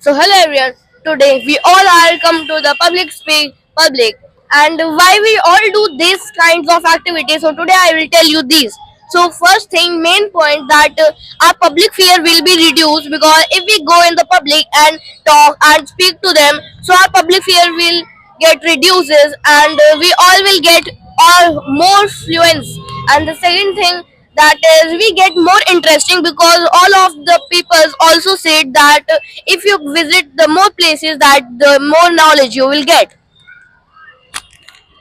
So hello everyone. Today we all are come to the public and why we all do these kinds of activities. So today I will tell you these. So first thing, main point that our public fear will be reduced because if we go in the public and talk and speak to them, so our public fear will get reduces and we all will get all more fluence. And the second thing that is we get more interesting because all of the people also said that if you visit the more places that the more knowledge you will get.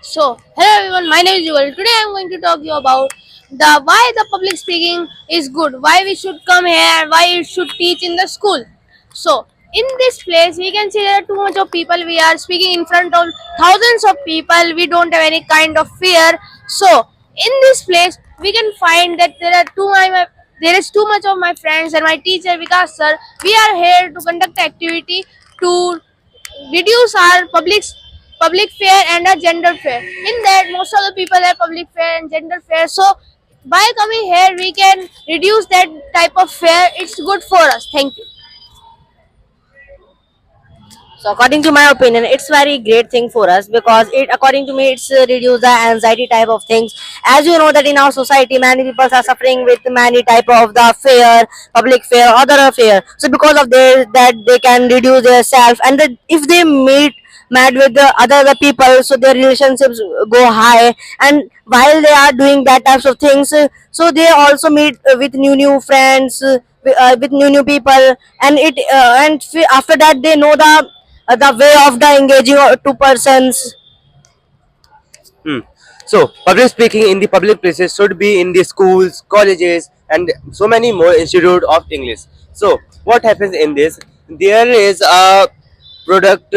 So hello everyone, my name is Yuval. Today I'm going to talk you about the why the public speaking is good, why we should come here and why it should teach in the school. So in this place we can see there are too much of people, we are speaking in front of thousands of people, we don't have any kind of fear. So in this place we can find that there is too much of my friends and my teacher Vikas sir. We are here to conduct activity to reduce our public fare and a gender fare. In that, most of the people have public fare and gender fare. So by coming here, we can reduce that type of fare. It's good for us. Thank you. So according to my opinion, it's very great thing for us because according to me, it's reduce the anxiety type of things. As you know that in our society, many people are suffering with many type of the fear, public fear, other fear. So because of that, they can reduce their self, and if they meet mad with the other people, so their relationships go high. And while they are doing that types of things, so they also meet with new friends. With new people, and after that they know the way of the engaging two persons. Hmm. So, public speaking in the public places should be in the schools, colleges, and so many more institute of English. So, what happens in this? There is a product.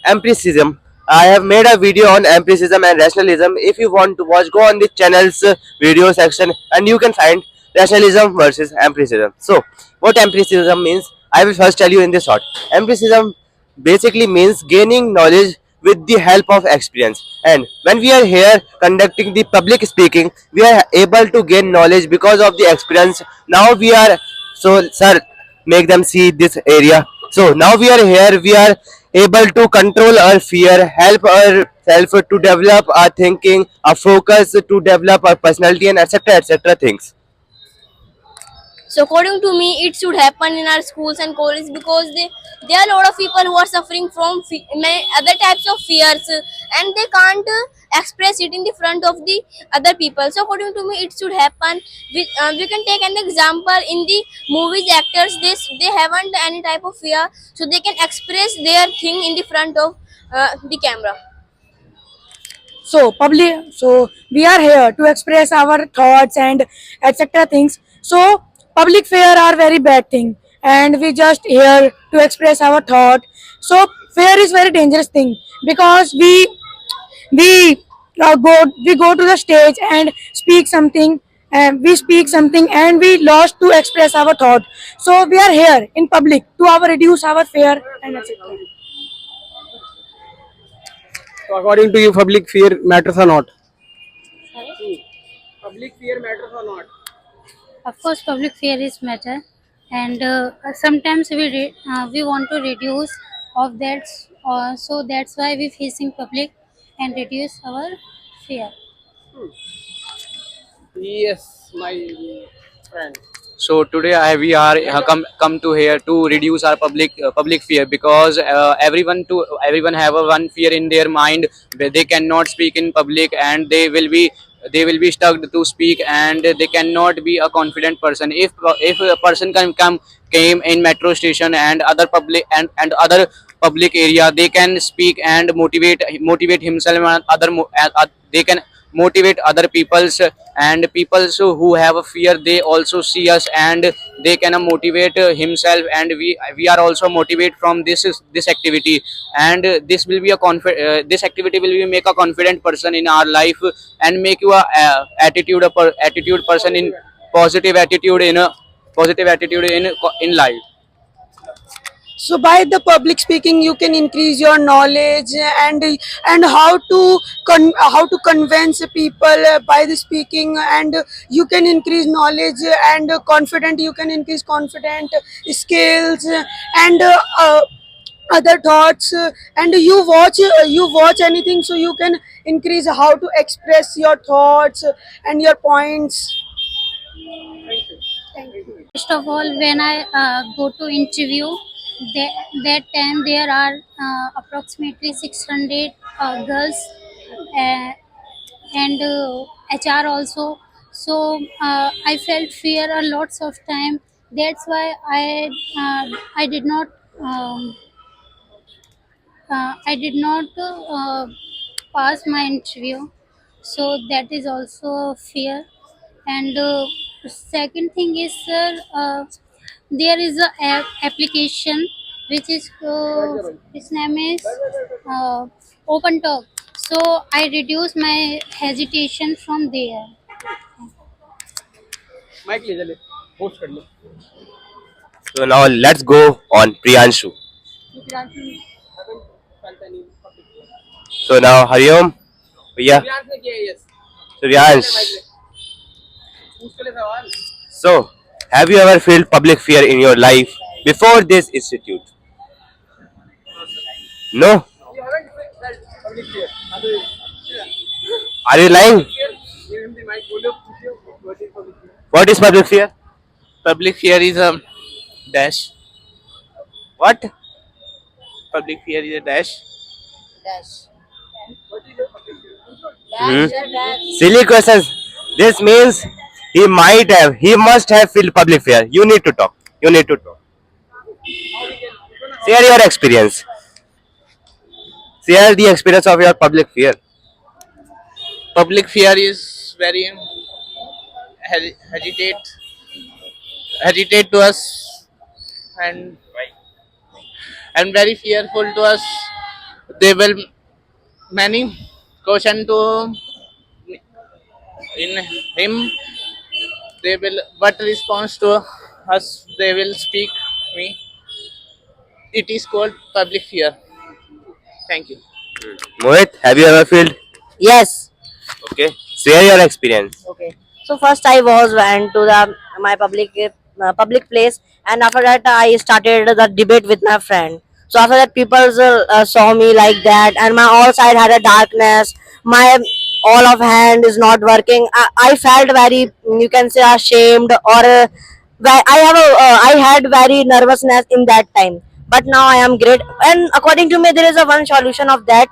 Empiricism. I have made a video on empiricism and rationalism. If you want to watch, go on the channel's video section, and you can find rationalism versus empiricism. So, what empiricism means? I will first tell you in this short. Empiricism basically means gaining knowledge with the help of experience, and when we are here conducting the public speaking, we are able to gain knowledge because of the experience. Now we are, so sir, make them see this area. So now we are here, we are able to control our fear, help ourselves to develop our thinking, our focus, to develop our personality, and etc things. So according to me, it should happen in our schools and colleges because there are a lot of people who are suffering from many other types of fears and they can't express it in the front of the other people. So according to me, it should happen. We can take an example in the movies actors. They haven't any type of fear, so they can express their thing in the front of the camera. So we are here to express our thoughts and etc things. So public fear are very bad thing, and we just here to express our thought. So fear is very dangerous thing because we we go to the stage and speak something, and we speak something and we lost to express our thought. So we are here in public to reduce our fear and etc. So according to you, public fear matters or not? Public fear matters or not? Of course, public fear is matter, and sometimes we want to reduce of that, so that's why we facing public and reduce our fear. Yes, my friend. So today we are come to here to reduce our public fear because everyone have a one fear in their mind where they cannot speak in public, and they will be stuck to speak, and they cannot be a confident person. If a person can came in metro station and other and other public area, they can speak and motivate himself, and they can motivate other peoples, and people so who have a fear, they also see us and they can motivate himself, and we are also motivate from this activity. And this activity will be make a confident person in our life, and make you a attitude person in positive attitude in life. So by the public speaking, you can increase your knowledge and how to convince people by the speaking, and you can increase knowledge and confident. You can increase confident skills and other thoughts, and you watch anything, so you can increase how to express your thoughts and your points. First of all, when I go to interview, that time there are approximately 600 girls uh, and HR also. So I felt fear a lots of time. That's why I did not um, pass my interview. So that is also a fear. And second thing is, sir, there is a application which is its name is Open Talk. So I reduce my hesitation from there. So now let's go on Priyanshu. So now Hariom, Priya, Suryansh. So have you ever felt public fear in your life before this institute? No? Are you lying? What is public fear? Public fear is a dash. What? Public fear is a dash. Hmm? Silly questions. This means he must have felt public fear. You need to talk. You need to talk. Share your experience. Share the experience of your public fear. Public fear is very hesitate to us, and very fearful to us. They will many question to in him. They will what response to us they will speak me. It is called public fear. Thank you. Mohit, have you ever felt? Yes. Okay. Share your experience. Okay. So first I went to the my public place, and after that I started the debate with my friend. So after that, people saw me like that, and my all side had a darkness. My all of hand is not working. I felt very, you can say, ashamed, or I had very nervousness in that time. But now I am great, and according to me, there is a one solution of that.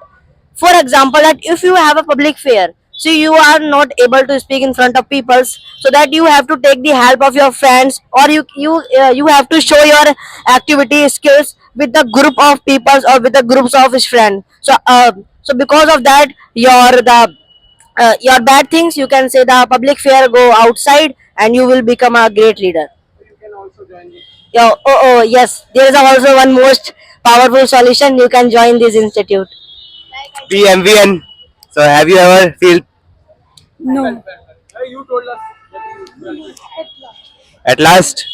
For example, that if you have a public fear, so you are not able to speak in front of people, so that you have to take the help of your friends, or you have to show your activity skills with the group of people or with the groups of his friends. So because of that, your bad things, you can say, the public fear go outside, and you will become a great leader. Yes, there is also one most powerful solution. You can join this institute. PMVN. So have you ever felt No. at last?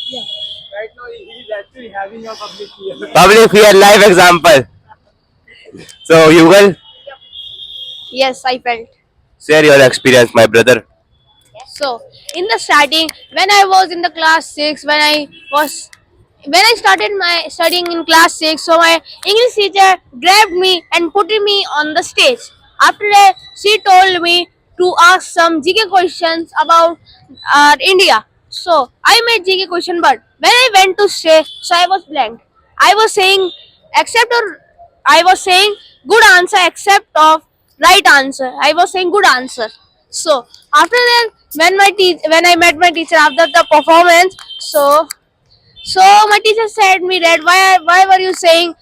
Public fear live example. So you will Yes, I felt. share your experience, my brother. So in the starting, when I was in the class 6, when I started my studying in class 6, so my English teacher grabbed me and put me on the stage. After that, she told me to ask some GK questions about India. So I made GK question, but when I went to say, so I was blank. I was saying except or I was saying good answer except of right answer. I was saying good answer. So after that, when I met my teacher after the performance, so my teacher said me that why were you saying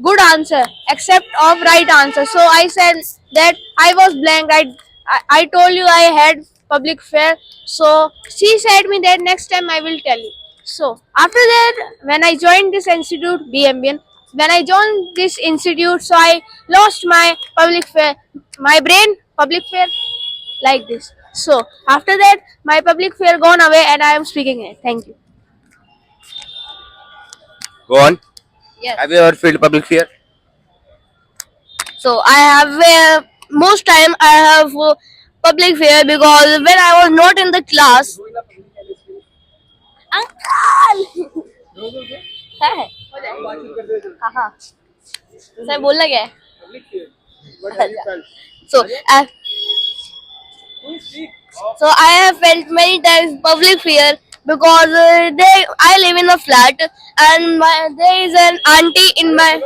good answer except of right answer? So I said that I was blank. I told you I had public fear. So she said me that next time I will tell you. So after that, when I joined this institute, BMBN, when I joined this institute, so I lost my public fear, my brain public fear like this. So after that, my public fear gone away, and I am speaking it. Thank you. Go on. Yes. Have you ever felt public fear? So I have most time I have public fear because when I was not in the class. Uncle. है हाँ हाँ sir बोलना क्या है so I, so I have felt many times public fear because I live in a flat and there is an auntie in my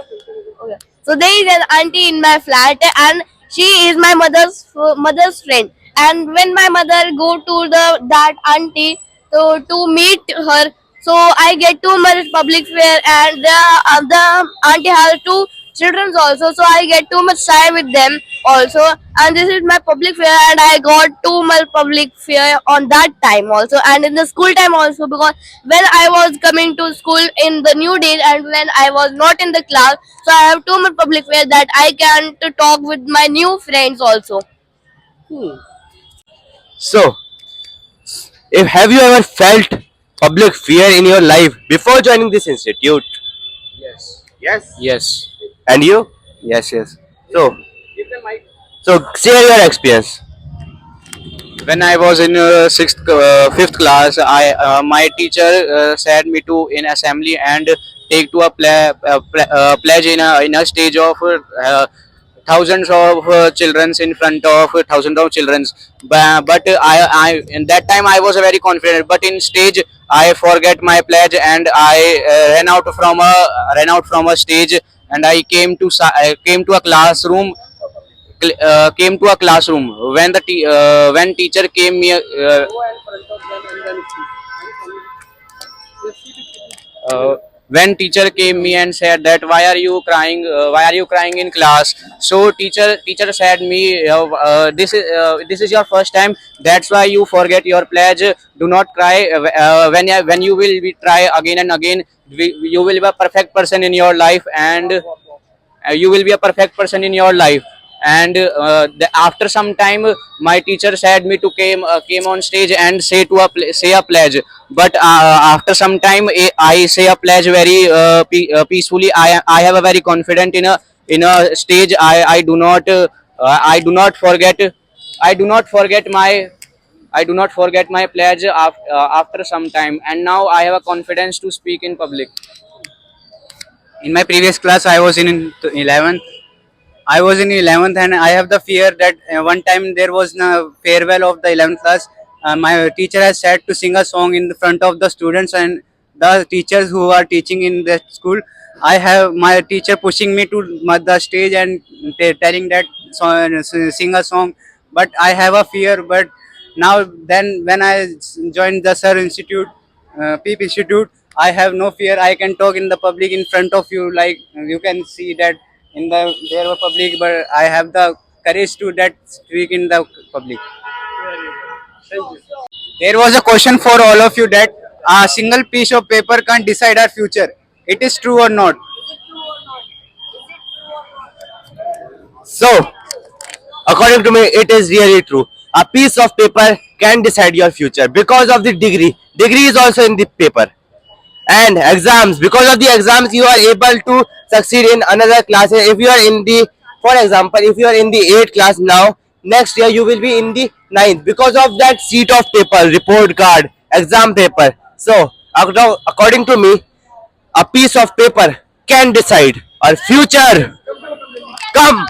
okay. So there is an auntie in my flat and she is my mother's friend. And when my mother go to that auntie to meet her, so I get too much public fear and the auntie has two children also, so I get too much time with them also. And this is my public fear, and I got too much public fear on that time also, and in the school time also because when I was coming to school in the new days and when I was not in the class, so I have too much public fear that I can't talk with my new friends also. So, if have you ever felt public fear in your life before joining this institute? Yes. Yes. Yes. And you? Yes. Yes. So, share your experience. When I was in fifth class, I my teacher said me to in assembly and take to a pledge in a stage of thousands of children in front of thousands of children. But I in that time I was very confident. But in stage I forget my pledge and I ran out from a stage and I came to a classroom came to a classroom when when teacher came me when teacher came me and said that why are you crying in class. So teacher said me this is your first time, that's why you forget your pledge. Do not cry. When you will be try again and again, you will be a perfect person in your life, and you will be a perfect person in your life. And after some time my teacher said me to came on stage and say a pledge. But after some time I say a pledge very peacefully. I have a very confident in a stage. I do not forget I do not forget my I do not forget my pledge after some time, and now I have a confidence to speak in public. In my previous class, I was in 11th. I was in 11th, and I have the fear that one time there was a farewell of the 11th class. My teacher has said to sing a song in the front of the students and the teachers who are teaching in the school. I have my teacher pushing me to the stage and telling that sing a song, but I have a fear. But now, then when I joined the Sir Institute, PEEP Institute, I have no fear. I can talk in the public in front of you, like you can see that in the there were public, but I have the courage to that speak in the public. There was a question for all of you that a single piece of paper can't decide our future. It is true or not? So, according to me, it is really true. A piece of paper can decide your future because of the degree. Degree is also in the paper. And exams, because of the exams, you are able to succeed in another class. If you are in the, for example, if you are in the 8th class now, next year you will be in the 9th because of that sheet of paper, report card, exam paper. So, according to me, a piece of paper can decide our future. Come.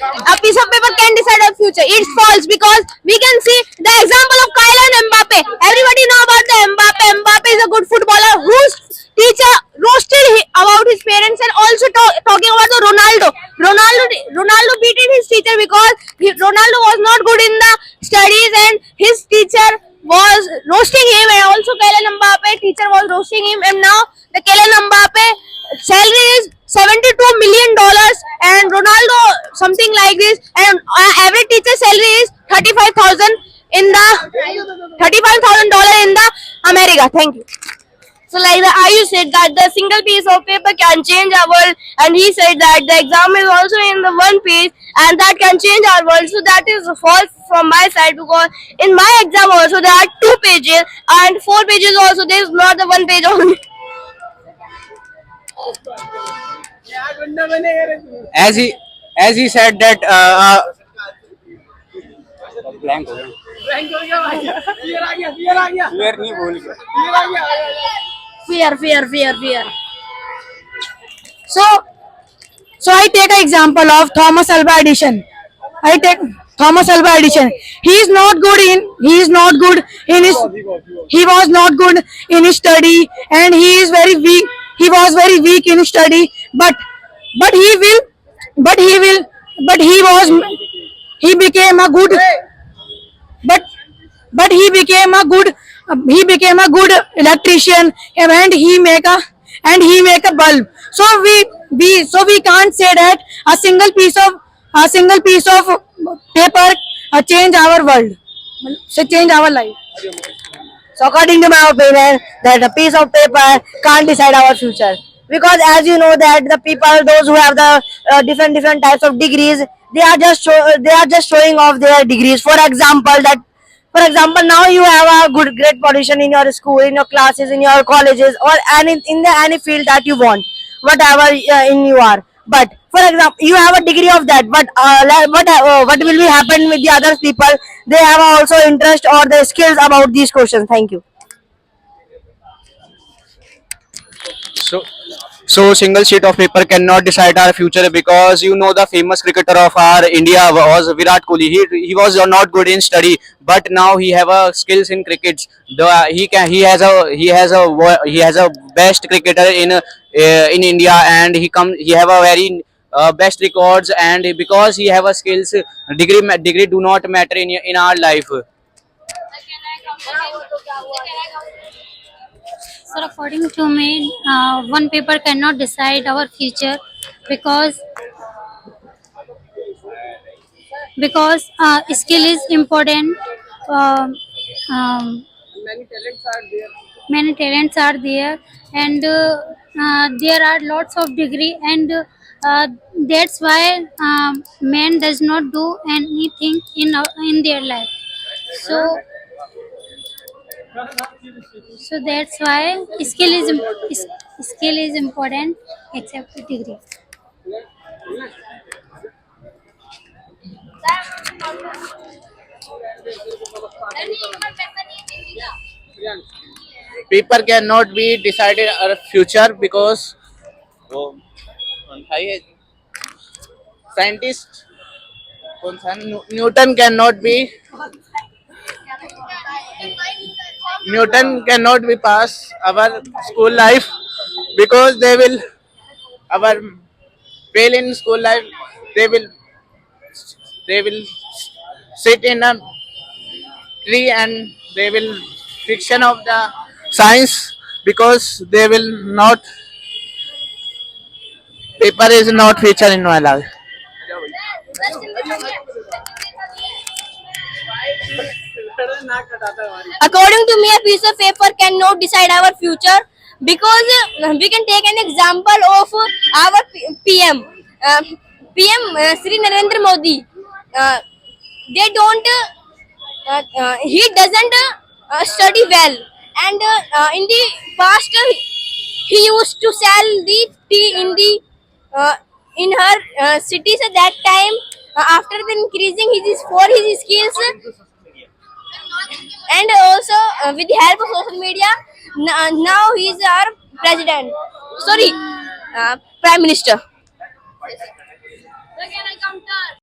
A piece of paper can decide our future. It's false because we can see the example of Kylian Mbappe. Everybody know about the Mbappe. Mbappe is a good footballer whose teacher roasted about his parents, and also talking about the Ronaldo. Ronaldo beaten his teacher because Ronaldo was not good in the studies and his teacher was roasting him, and also Kylian Mbappe teacher was roasting him, and now the Kylian Mbappe salary is $72 million and Ronaldo something like this, and average teacher salary is 35,000 in the $35,000 in the America. Thank you. So like the Ayu said that the single piece of paper can change our world, and he said that the exam is also in the one page and that can change our world. So that is false from my side because in my exam also there are 2 pages and 4 pages also. There is not the 1 page only. as he said that blank हो गया Fear नहीं भूल गया Fear. So I take an example of Thomas Alva Edison. I take Thomas Alva Edison. He is not good in his he was not good in his study, and he is very weak. He was very weak in study, but he will but he was he became a good but he became a good electrician, and he make a bulb. So we can't say that a single piece of paper change our world, so change our life. So according to my opinion, that a piece of paper can't decide our future, because as you know that the people, those who have the different types of degrees, they are just showing off their degrees. For example, now you have a great position in your school, in your classes, in your colleges, or any field that you want, whatever in you are. But for example, you have a degree of that, but what will be happen with the other people? They have also interest or the skills about these questions. Thank you. So single sheet of paper cannot decide our future, because you know the famous cricketer of our India was Virat Kohli. He was not good in study, but now he have a skills in cricket. He has a best cricketer in India, and he have a very best records, and because he have a skills, degree do not matter in our life. So according to me, one paper cannot decide our future, because skill is important. Um um, Many talents are there, and there are lots of degree, and that's why man does not do anything in their life. So that's why skill is important except the degree. Paper cannot be decided our future, because scientist Newton cannot be pass our school life, because they will our fail in school life. They will sit in a tree, and they will fiction of the science, because they will not paper is not feature in my life. According to me, a piece of paper cannot decide our future, because we can take an example of our PM. PM Sri Narendra Modi. They don't. He doesn't study well, and in the past he used to sell the tea in her cities at that time. After the increasing his skills, and also with the help of social media, now he is our president. Sorry, prime minister.